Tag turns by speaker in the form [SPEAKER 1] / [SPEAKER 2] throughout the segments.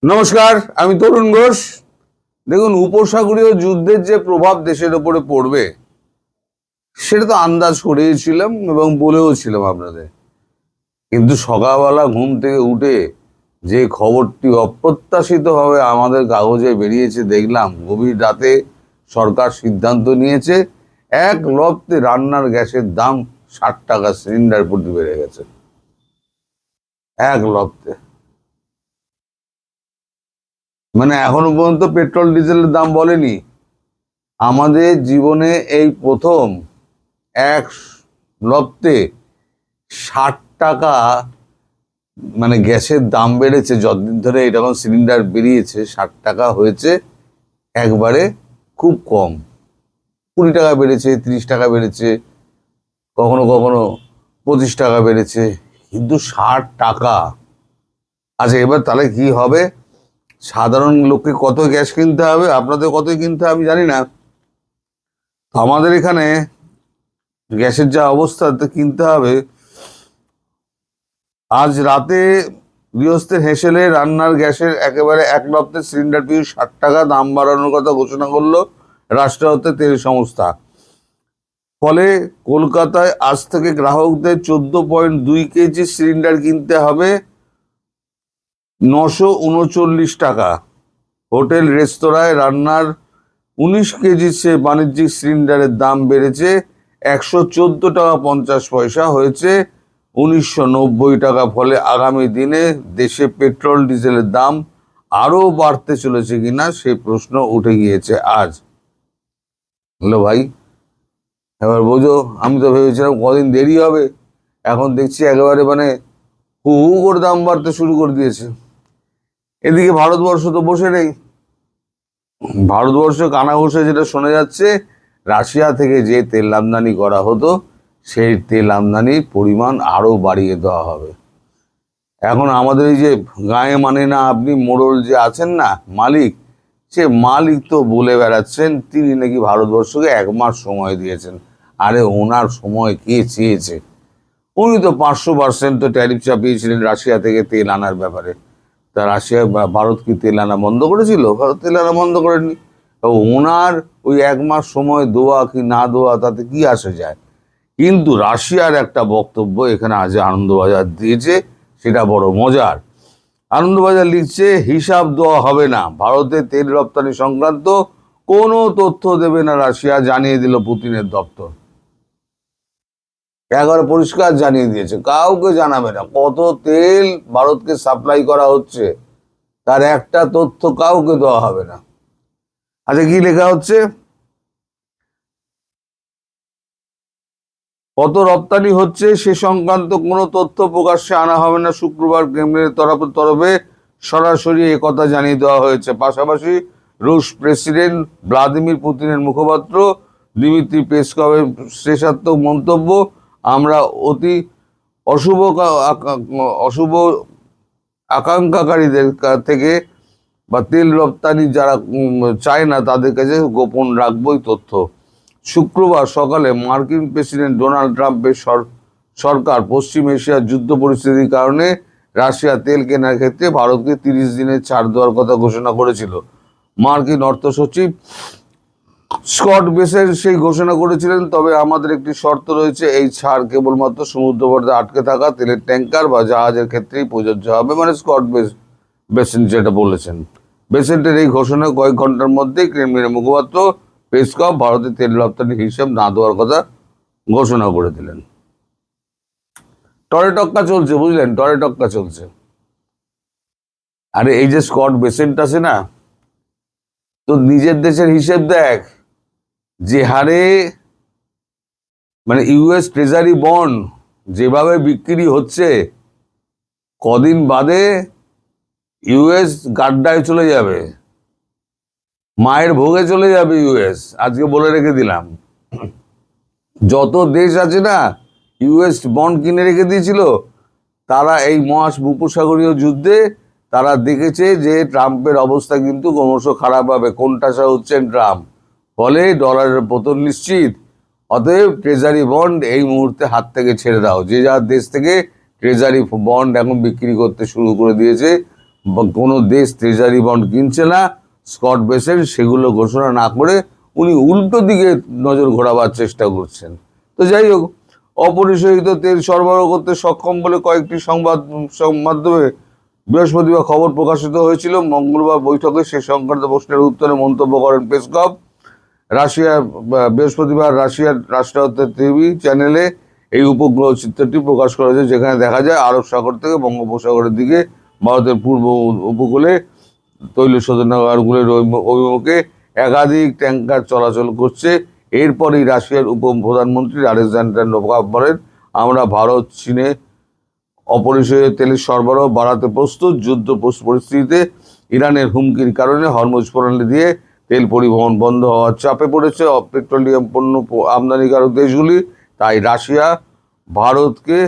[SPEAKER 1] নমস্কার, আমি তরুণ ঘোষ। দেখুন, উপসাগরীয় যুদ্ধের যে প্রভাব দেশের ওপরে পড়বে সেটা তো আন্দাজ করেইছিলাম এবং বলেও ছিলাম আপনাদের। কিন্তু সকালবেলা ঘুম থেকে উঠে যে খবরটি অপ্রত্যাশিতভাবে আমাদের কাগজে বেরিয়েছে দেখলাম, গভীর রাতে সরকার সিদ্ধান্ত নিয়েছে এক লপ্তে রান্নার গ্যাসের দাম 60 টাকা সিলিন্ডার প্রতি বেড়ে গেছে। এক লপ্তে, মানে এখনো পর্যন্ত পেট্রোল ডিজেলের দাম বলেনি। আমাদের জীবনে এই প্রথম এক লপ্তে 60 টাকা, মানে গ্যাসের দাম বেড়েছে। যতদিন ধরে এরকম সিলিন্ডার বেরিয়েছে 60 টাকা হয়েছে একবারে, খুব কম। 20 টাকা বেড়েছে, 30 টাকা বেড়েছে, কখনো কখনো 25 টাকা বেড়েছে, কিন্তু 60 টাকা। আচ্ছা, এবার তাহলে কি হবে? সাধারণ লোককে কত গ্যাস কিনতে হবে, আপনাদের কত কিনতে হবে আমি জানি না। তো আমাদের এখানে গ্যাসের যা অবস্থা, তা কিনতে হবে। আজ রাতে গৃহস্থের হেসেলে রান্নার গ্যাসের একেবারে এক লপ্তে সিলিন্ডার পিছু 60 টাকা দাম বাড়ানোর কথা ঘোষণা করলো রাষ্ট্রায়ত্ত তেল সংস্থা। ফলে কলকাতায় আজ থেকে গ্রাহকদের 14.2 কেজি সিলিন্ডার কিনতে হবে 939 টাকা। হোটেল রেস্তোরাঁয় রান্নার 19 কেজি সে বাণিজ্যিক সিলিন্ডারের দাম বেড়েছে 114 টাকা 50 পয়সা, হয়েছে 1990 টাকা। ফলে আগামী দিনে দেশে পেট্রোল ডিজেলের দাম আরো বাড়তে চলেছে কিনা সে প্রশ্ন উঠে গিয়েছে আজ। হ্যালো ভাই, এবার বোঝো। আমি তো ভেবেছিলাম কদিন দেরি হবে, এখন দেখছি একেবারে মানে হু হু করে দাম বাড়তে শুরু করে দিয়েছে। এদিকে ভারতবর্ষ তো বসে নেই। ভারতবর্ষ কানাঘুষে যেটা শোনা যাচ্ছে, রাশিয়া থেকে যে তেল আমদানি করা হতো সেই তেল আমদানির পরিমাণ আরো বাড়িয়ে দেওয়া হবে। এখন আমাদের এই যে গায়ে মানে না আপনি মোড়ল যে আছেন না, মালিক, সে মালিক তো বলে বেড়াচ্ছেন তিনি নাকি ভারতবর্ষকে 1 মাস সময় দিয়েছেন। আরে ওনার সময় কে চেয়েছে? উনি তো 500% তো ট্যারিফ চাপিয়েছিলেন রাশিয়া থেকে তেল আনার ব্যাপারে। তা রাশিয়া ভারত কি তেল আনা বন্ধ করেছিল? ভারত তেল আনা বন্ধ করেনি। তো ওনার ওই 1 মাস সময় দেওয়া কি না দেওয়া তাতে কি আসে যায়? কিন্তু রাশিয়ার একটা বক্তব্য এখানে আজ আনন্দবাজার দিয়েছে, সেটা বড় মজার। আনন্দবাজার লিখছে, হিসাব দেওয়া হবে না, ভারতে তেল রপ্তানি সংক্রান্ত কোনো তথ্য দেবে না রাশিয়া, জানিয়ে দিল পুতিনের দপ্তর। একবার পরিষ্কার জানিয়ে দিয়েছে কাউকে জানাবে না কত তেল ভারতকে সাপ্লাই করা হচ্ছে, তার একটা তথ্য কাউকে দেওয়া হবে না। আচ্ছা, কি লেখা হচ্ছে? কত রপ্তানি হচ্ছে সে সংক্রান্ত কোনো তথ্য প্রকাশ্যে আনা হবে না। শুক্রবার ক্রেমলিনের তরফে সরাসরি একথা জানিয়ে দেওয়া হয়েছে। পাশাপাশি রুশ প্রেসিডেন্ট ভ্লাদিমির পুতিনের মুখপাত্র দিমিত্রি পেসকভের শেষাত্মক মন্তব্য, আমরা অতি অশুভ অশুভ আকাঙ্ক্ষাকারীদের থেকে বা তেল রপ্তানি যারা চায় না তাদের কাছে গোপন রাখবই তথ্য। শুক্রবার সকালে মার্কিন প্রেসিডেন্ট ডোনাল্ড ট্রাম্পের সরকার পশ্চিম এশিয়ার যুদ্ধ পরিস্থিতির কারণে রাশিয়া তেল কেনার ক্ষেত্রে ভারতকে 30 দিনের ছাড় দেওয়ার কথা ঘোষণা করেছিল। মার্কিন অর্থ সচিব স্কট বেসেন্ট সেই ঘোষণা করেছিলেন, তবে আমাদের একটি শর্ত রয়েছে, এই ছাড় কেবলমাত্র সমুদ্রপথে আটকে থাকা তেলের ট্যাঙ্কার বা জাহাজের ক্ষেত্রেই প্রযোজ্য হবে। মানে স্কট বেসেন্ট যেটা বলেছেন। বেসেন্টের এই ঘোষণা কয়েক ঘন্টার মধ্যেই ক্রেমলিনের মুখপাত্র পেসকভ ভারতের তেল রপ্তানির হিসাব না দেওয়ার কথা ঘোষণা করে দিলেন। টরেটক্কা চলছে, বুঝলেন, টরেটক্কা চলছে। আরে এই যে স্কট বেসেন্ট আছে না, তো নিজের দেশের হিসেব দেখ, যে হারে মানে ইউএস ট্রেজারি বন্ড যেভাবে বিক্রি হচ্ছে, কদিন বাদে ইউএস গাড্ডায় চলে যাবে, মায়ের ভোগে চলে যাবে ইউএস। আজকে বলে রেখে দিলাম, যত দেশ আছে না ইউএস বন্ড কিনে রেখে দিয়েছিল, তারা এই উপসাগরীয় যুদ্ধে তারা দেখেছে যে ট্রাম্পের অবস্থা কিন্তু ক্রমশ খারাপ হবে, কোণঠাসা হচ্ছেন ট্রাম্প, ফলে ডলারের পতন নিশ্চিত। অতএব ট্রেজারি বন্ড এই মুহূর্তে হাত থেকে ছেড়ে দাও। যে যার দেশ থেকে ট্রেজারি বন্ড এখন বিক্রি করতে শুরু করে দিয়েছে কোনো দেশ ট্রেজারি বন্ড কিনছে না, স্কট বেসেন্ট সেগুলো ঘোষণা না করে উনি উল্টো দিকে নজর ঘোরাবার চেষ্টা করছেন। তো যাই হোক, অপরিশোধিত তেল সরবরাহ করতে সক্ষম বলে কয়েকটি সংবাদ মাধ্যমে বৃহস্পতিবার খবর প্রকাশিত হয়েছিল। মঙ্গলবার বৈঠকে সে সংক্রান্ত প্রশ্নের উত্তরে মন্তব্য করেন পেসকভ। বৃহস্পতিবার রাশিয়ার রাষ্ট্রায়ত্ত টিভি চ্যানেলে এই উপগ্রহ চিত্রটি প্রকাশ করা হয়েছে, যেখানে দেখা যায় আরব সাগর থেকে বঙ্গোপসাগরের দিকে ভারতের পূর্ব উপকূলে তৈল শোধনাগারগুলির অভিমুখে একাধিক ট্যাঙ্কার চলাচল করছে। এরপরই রাশিয়ার প্রধানমন্ত্রী আলেকজান্ডার নোভাক বলেন, আমরা ভারত চীনে অপরিশোধিত তেলের সরবরাহ বাড়াতে প্রস্তুত। যুদ্ধ পরিস্থিতিতে ইরানের হুমকির কারণে হরমুজ প্রণালী দিয়ে তেল পরিবহন বন্ধ হওয়ার চাপে পড়েছে পেট্রোলিয়াম পণ্য আমদানিকারক দেশগুলি। তাই রাশিয়া ভারতকে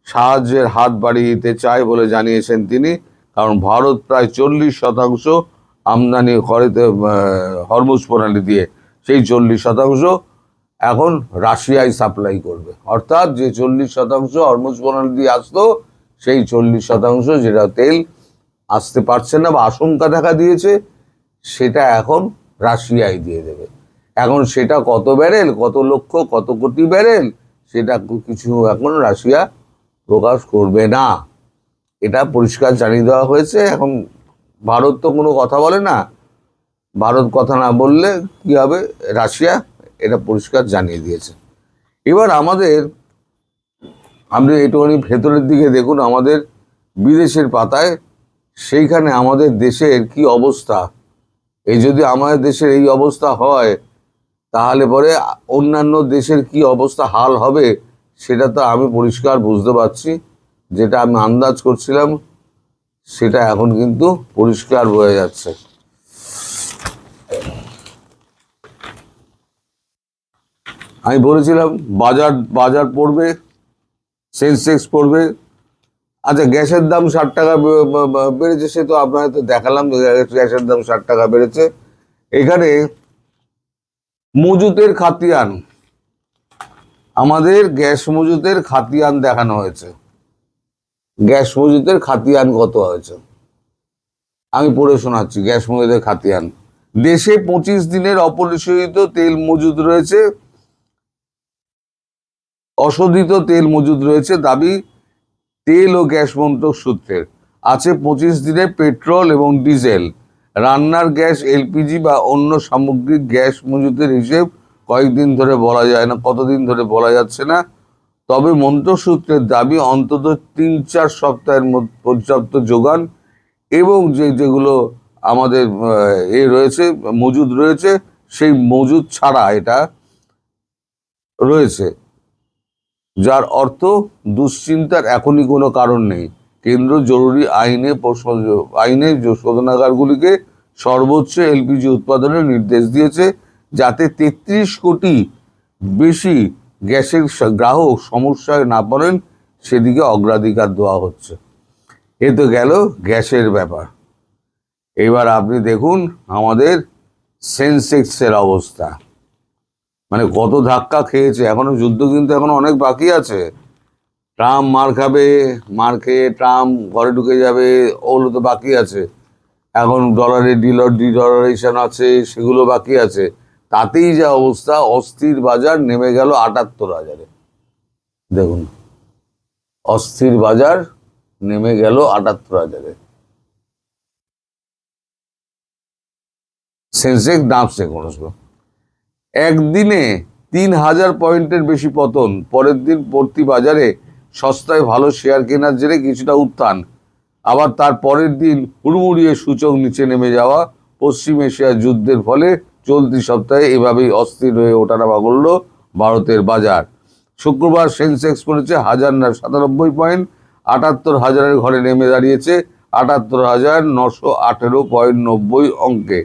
[SPEAKER 1] সাহায্যের হাত বাড়িয়ে দিতে চায় বলে জানিয়েছেন তিনি। কারণ ভারত প্রায় 40% আমদানি করে হরমুজ প্রণালী দিয়ে, সেই 40% এখন রাশিয়ায় সাপ্লাই করবে। অর্থাৎ যে 40% হরমুজ প্রণালী দিয়ে আসতো, সেই 40% যেটা তেল আসতে পারছে না বা আশঙ্কা দেখা দিয়েছে, সেটা এখন রাশিয়ায় দিয়ে দেবে। এখন সেটা কত ব্যারেল, কত লক্ষ, কত কোটি ব্যারেল, সেটা কিছু এখন রাশিয়া প্রকাশ করবে না, এটা পরিষ্কার জানিয়ে দেওয়া হয়েছে। এখন ভারত তো কোনো কথা বলে না, ভারত কথা না বললে কি হবে, রাশিয়া এটা পরিষ্কার জানিয়ে দিয়েছে। এবার আপনি একটুখানি ভেতরের দিকে দেখুন, আমাদের বিদেশের পাতায়, সেইখানে আমাদের দেশের কি অবস্থা। এই যদি আমাদের দেশের এই অবস্থা হয়, তাহলে পরে অন্যান্য দেশের কি অবস্থা হাল হবে, সেটা তো আমি পরিষ্কার বুঝতে পারছি। যেটা আমি আন্দাজ করছিলাম, সেটা এখন কিন্তু পরিষ্কার হয়ে যাচ্ছে। আমি বলেছিলাম বাজার পড়বে, সেন্সেক্স পড়বে। আচ্ছা, গ্যাসের দাম 60 টাকা বেড়েছে, সে তো আপনাদের তো দেখালাম, গ্যাসের দাম 60 টাকা বেড়েছে। এখানে মজুতের খাতিয়ান, আমাদের গ্যাস মজুতের খাতিয়ান দেখানো হয়েছে। গ্যাস মজুতের খাতিয়ান কত হয়েছে আমি পড়ে শোনাচ্ছি। গ্যাস মজুতের খাতিয়ান, দেশে 25 দিনের অপরিশোধিত তেল মজুদ রয়েছে, অশোধিত তেল মজুদ রয়েছে দাবি তেল ও গ্যাস মন্ত্রক সূত্রের। আছে 25 দিনের পেট্রোল এবং ডিজেল, রান্নার গ্যাস, এলপিজি বা অন্য সামগ্রিক গ্যাস মজুদের হিসেব কয়েকদিন ধরে বলা যায় না, কতদিন ধরে বলা যাচ্ছে না। তবে মন্ত্রক সূত্রের দাবি অন্তত 3-4 সপ্তাহের পর্যাপ্ত যোগান এবং যেগুলো আমাদের রয়েছে, মজুদ রয়েছে, সেই মজুদ ছাড়া এটা রয়েছে, যার অর্থ দুশ্চিন্তার এখনই কোনো কারণ নেই। কেন্দ্র জরুরি আইনে শোধনাগারগুলিকে সর্বোচ্চ এলপিজি উৎপাদনের নির্দেশ দিয়েছে, যাতে 33 কোটি বেশি গ্যাসের গ্রাহক সমস্যায় না পড়েন, সেদিকে অগ্রাধিকার দেওয়া হচ্ছে। এ তো গেল গ্যাসের ব্যাপার। এবার আপনি দেখুন আমাদের সেন্সেক্সের অবস্থা, মানে কত ধাক্কা খেয়েছে। এখনো যুদ্ধ কিন্তু এখনো অনেক বাকি আছে। ট্রাম্প মার খেয়ে ট্রাম্প ঘরে ঢুকে যাবে, ওগুলো তো বাকি আছে। এখন ডলারের ডিডলারেশন আছে, সেগুলো বাকি আছে। তাতেই যা অবস্থা, অস্থির বাজার নেমে গেল 78,000-এ। দেখুন, অস্থির বাজার নেমে গেল 78,000-এ। সেন্সেক্স নামছে কোনো একদিনে 3,000 পয়েন্টের বেশি পতন। পরের দিন পড়তি বাজারে সস্তায় ভালো শেয়ার কেনার জেরে কিছুটা উত্থান, আবার তার পরের দিন হুড়মুড়িয়ে সূচক নিচে নেমে যাওয়া। পশ্চিম এশিয়ার যুদ্ধের ফলে চলতি সপ্তাহে এভাবেই অস্থির হয়ে ওঠানামা করল ভারতের বাজার। শুক্রবার সেন্সেক্স পড়েছে 1,097 পয়েন্ট, 78,000-এর ঘরে নেমে দাঁড়িয়েছে 78,918.90 অঙ্কে।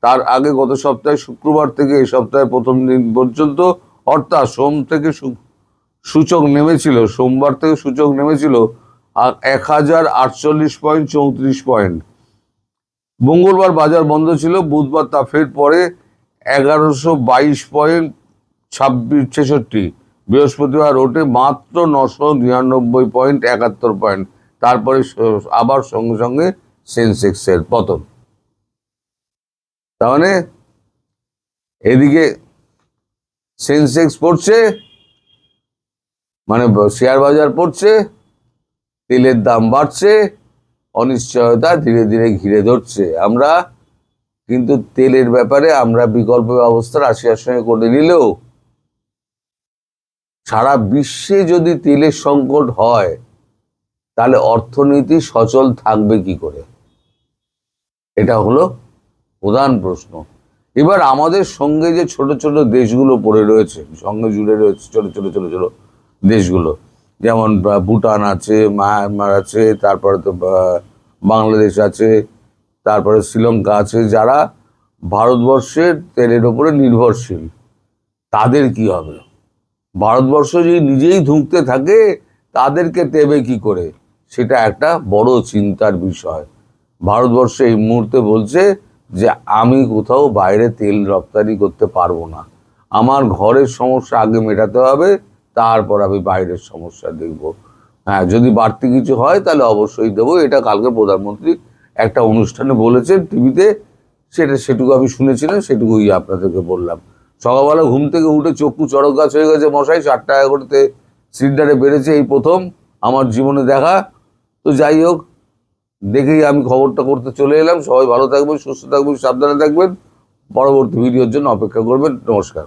[SPEAKER 1] তার আগে গত সপ্তাহে শুক্রবার থেকে এই সপ্তাহের প্রথম দিন পর্যন্ত, অর্থাৎ সোমবার থেকে সূচক নেমেছিল 1,048.34 পয়েন্ট। মঙ্গলবার বাজার বন্ধ ছিল, বুধবার তা ফের পরে 1,122.66। বৃহস্পতিবার ওঠে মাত্র 999.71 পয়েন্ট, তারপরে আবার সঙ্গে সঙ্গে সেন্সেক্সের পতন। তার মানে এদিকে সেন্সেক্স পড়ছে, মানে শেয়ার বাজার পড়ছে, তেলের দাম বাড়ছে, অনিশ্চয়তা ধীরে ধীরে ঘিরে ধরছে। আমরা কিন্তু তেলের ব্যাপারে আমরা বিকল্প ব্যবস্থা রাশিয়ার সঙ্গে করে নিলেও সারা বিশ্বে যদি তেলের সংকট হয় তাহলে অর্থনীতি সচল থাকবে কি করে? এটা হলো প্রধান প্রশ্ন। এবার আমাদের সঙ্গে যে ছোট ছোট দেশগুলো পড়ে রয়েছে, সঙ্গে জুড়ে রয়েছে ছোট ছোট ছোট ছোট দেশগুলো, যেমন ভুটান আছে, মায়ানমার আছে, তারপরে তো বাংলাদেশ আছে, তারপরে শ্রীলঙ্কা আছে, যারা ভারতবর্ষের তেলের ওপরে নির্ভরশীল, তাদের কি হবে? ভারতবর্ষ যদি নিজেই ধুঁকতে থাকে তাদেরকে দেবে কি করে? সেটা একটা বড় চিন্তার বিষয়। ভারতবর্ষ এই মুহূর্তে বলছে যে আমি কোথাও বাইরে তেল রপ্তানি করতে পারবো না, আমার ঘরের সমস্যা আগে মেটাতে হবে, তারপর আমি বাইরের সমস্যা দেখব। হ্যাঁ, যদি বাড়তি কিছু হয় তাহলে অবশ্যই দেবো। এটা কালকে প্রধানমন্ত্রী একটা অনুষ্ঠানে বলেছেন টিভিতে, সেটুকু আমি শুনেছিলাম, সেটুকুই আপনাদেরকে বললাম। সকালবেলা ঘুম থেকে উঠে চক্ষু চড়ক গাছ হয়ে গেছে মশাই, 60 টাকা করতে সিলিন্ডারে বেড়েছে, এই প্রথম আমার জীবনে দেখা। তো যাই হোক, দেখেই আমি খবরটা করতে চলে এলাম। সবাই ভালো থাকবেন, সুস্থ থাকবেন, সাবধানে থাকবেন। পরবর্তী ভিডিওর জন্য অপেক্ষা করবেন। নমস্কার।